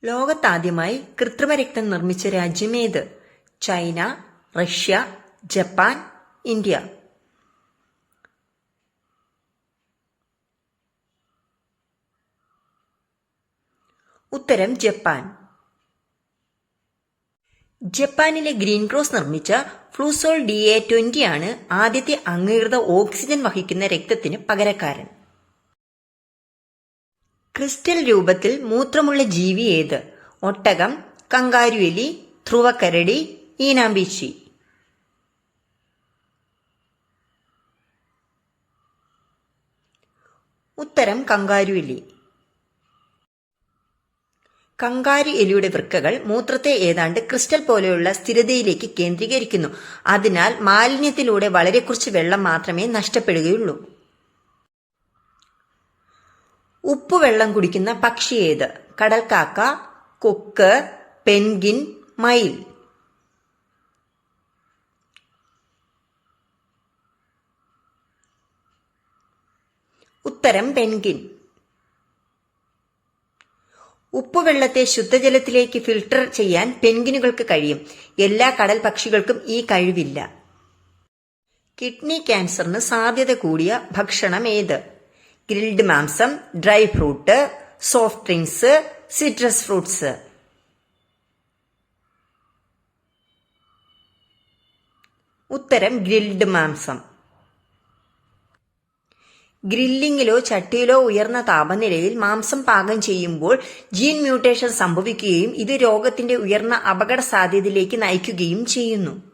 ലോകത്താദ്യമായി കൃത്രിമ രക്തം നിർമ്മിച്ച രാജ്യമേത്? China, Russia, Japan, India. ഉത്തരം ജപ്പാൻ. ജപ്പാനിലെ ഗ്രീൻ ക്രോസ് നിർമ്മിച്ച ഫ്ലൂസോൾ DA-20 ആണ് ആദ്യത്തെ അംഗീകൃത ഓക്സിജൻ വഹിക്കുന്ന രക്തത്തിന് പകരക്കാരൻ. ക്രിസ്റ്റൽ രൂപത്തിൽ മൂത്രമുള്ള ജീവി ഏത്? ഒട്ടകം, കങ്കാരുഎലി, ധ്രുവക്കരടി, ഈനാമ്പീച്ചി. ഉത്തരം കങ്കാരുഎലി. കങ്കാരു എലിയുടെ വൃക്കകൾ മൂത്രത്തെ ഏതാണ്ട് ക്രിസ്റ്റൽ പോലെയുള്ള സ്ഥിരതയിലേക്ക് കേന്ദ്രീകരിക്കുന്നു. അതിനാൽ മാലിന്യത്തിലൂടെ വളരെ കുറച്ച് വെള്ളം മാത്രമേ നഷ്ടപ്പെടുകയുള്ളൂ. ഉപ്പുവെള്ളം കുടിക്കുന്ന പക്ഷി ഏത്? കടൽക്കാക്ക, കൊക്ക്, പെൻഗിൻ, മയിൽ. ഉത്തരം പെൻഗിൻ. ഉപ്പുവെള്ളത്തെ ശുദ്ധജലത്തിലേക്ക് ഫിൽട്ടർ ചെയ്യാൻ പെൻഗിനുകൾക്ക് കഴിയും. എല്ലാ കടൽ പക്ഷികൾക്കും ഈ കഴിവില്ല. കിഡ്നി ക്യാൻസറിന് സാധ്യത കൂടിയ ഭക്ഷണം ഏത്? ഗ്രിൽഡ് മാംസം, dry fruit, soft drinks, citrus fruits. ഉത്തരം ഗ്രിൽഡ് മാംസം. ഗ്രില്ലിങ്ങിലോ ചട്ടിയിലോ ഉയർന്ന താപനിലയിൽ മാംസം പാകം ചെയ്യുമ്പോൾ ജീൻ മ്യൂട്ടേഷൻ സംഭവിക്കുകയും ഇത് രോഗത്തിന്റെ ഉയർന്ന അപകട സാധ്യതയിലേക്ക് നയിക്കുകയും ചെയ്യുന്നു.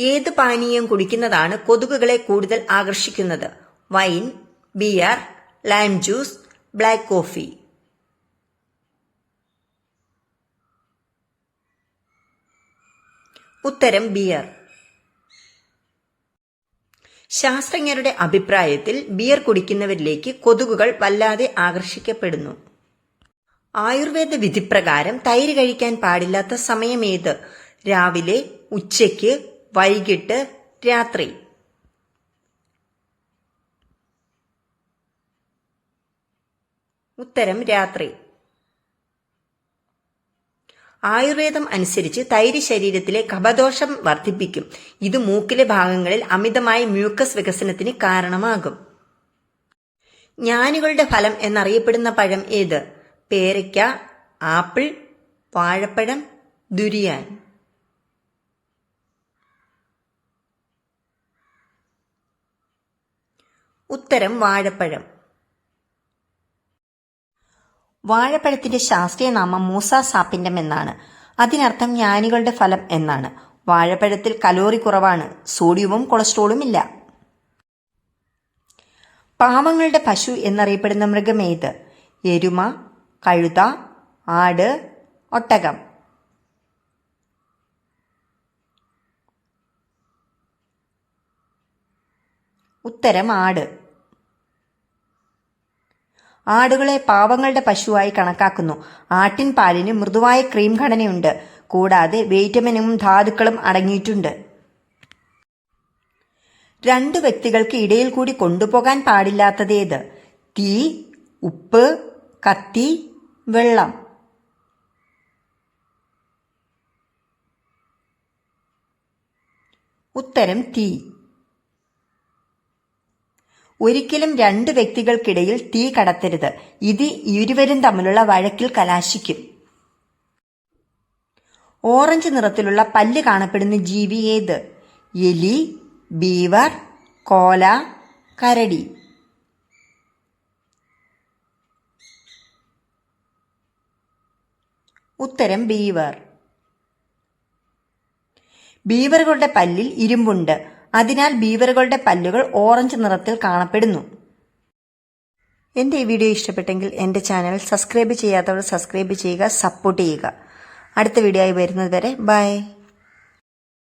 ഏത് പാനീയം കുടിക്കുന്നതാണ് കൊതുകുകളെ കൂടുതൽ ആകർഷിക്കുന്നത്? Wine, beer, lime juice, black coffee. ഉത്തരം ബിയർ. ശാസ്ത്രജ്ഞരുടെ അഭിപ്രായത്തിൽ ബിയർ കുടിക്കുന്നവരിലേക്ക് കൊതുകുകൾ വല്ലാതെ ആകർഷിക്കപ്പെടുന്നു. ആയുർവേദ വിധിപ്രകാരം തൈര് കഴിക്കാൻ പാടില്ലാത്ത സമയമേത്? രാവിലെ, ഉച്ചയ്ക്ക്, വൈകിട്ട്, രാത്രി. ഉത്തരം രാത്രി. ആയുർവേദം അനുസരിച്ച് തൈര് ശരീരത്തിലെ കഫദോഷം വർദ്ധിപ്പിക്കും. ഇത് മൂക്കിലെ ഭാഗങ്ങളിൽ അമിതമായ മ്യൂക്കസ് വികസനത്തിന് കാരണമാകും. ജ്ഞാനികളുടെ ഫലം എന്നറിയപ്പെടുന്ന പഴം ഏത്? പേരയ്ക്ക, ആപ്പിൾ, വാഴപ്പഴം, ദുരിയാൻ. ഉത്തരം വാഴപ്പഴം. വാഴപ്പഴത്തിന്റെ ശാസ്ത്രീയ നാമം മൂസ സാപ്പിൻഡം എന്നാണ്. അതിനർത്ഥം ജ്ഞാനികളുടെ ഫലം എന്നാണ്. വാഴപ്പഴത്തിൽ കലോറി കുറവാണ്. സോഡിയവും കൊളസ്ട്രോളും ഇല്ല. പാവങ്ങളുടെ പശു എന്നറിയപ്പെടുന്ന മൃഗമേത്? എരുമ, കഴുത, ആട്, ഒട്ടകം. ഉത്തരം ആട്. ആടുകളെ പാവങ്ങളുടെ പശുവായി കണക്കാക്കുന്നു. ആട്ടിൻ പാലിന് മൃദുവായ ക്രീം ഘടനയുണ്ട്. കൂടാതെ വിറ്റമിനും ധാതുക്കളും അടങ്ങിയിട്ടുണ്ട്. രണ്ടു വ്യക്തികൾക്ക് ഇടയിൽ കൂടി കൊണ്ടുപോകാൻ പാടില്ലാത്തതേത്? തീ, ഉപ്പ്, കത്തി, വെള്ളം. ഉത്തരം തീ. ഒരിക്കലും രണ്ട് വ്യക്തികൾക്കിടയിൽ തീ കടത്തരുത്. ഇത് ഇരുവരും തമ്മിലുള്ള വഴക്കിൽ കലാശിക്കും. ഓറഞ്ച് നിറത്തിലുള്ള പല്ല് കാണപ്പെടുന്ന ജീവി ഏത്? എലി, ബീവർ, കോല, കരടി. ഉത്തരം ബീവർ. ബീവറുകളുടെ പല്ലിൽ ഇരുമ്പുണ്ട്. അതിനാൽ ബീവറുകളുടെ പല്ലുകൾ ഓറഞ്ച് നിറത്തിൽ കാണപ്പെടുന്നു. എൻ്റെ ഈ വീഡിയോ ഇഷ്ടപ്പെട്ടെങ്കിൽ എൻ്റെ ചാനൽ സബ്സ്ക്രൈബ് ചെയ്യാത്തവർ സബ്സ്ക്രൈബ് ചെയ്യുക, സപ്പോർട്ട് ചെയ്യുക. അടുത്ത വീഡിയോ ആയി വരുന്നത് വരെ ബൈ.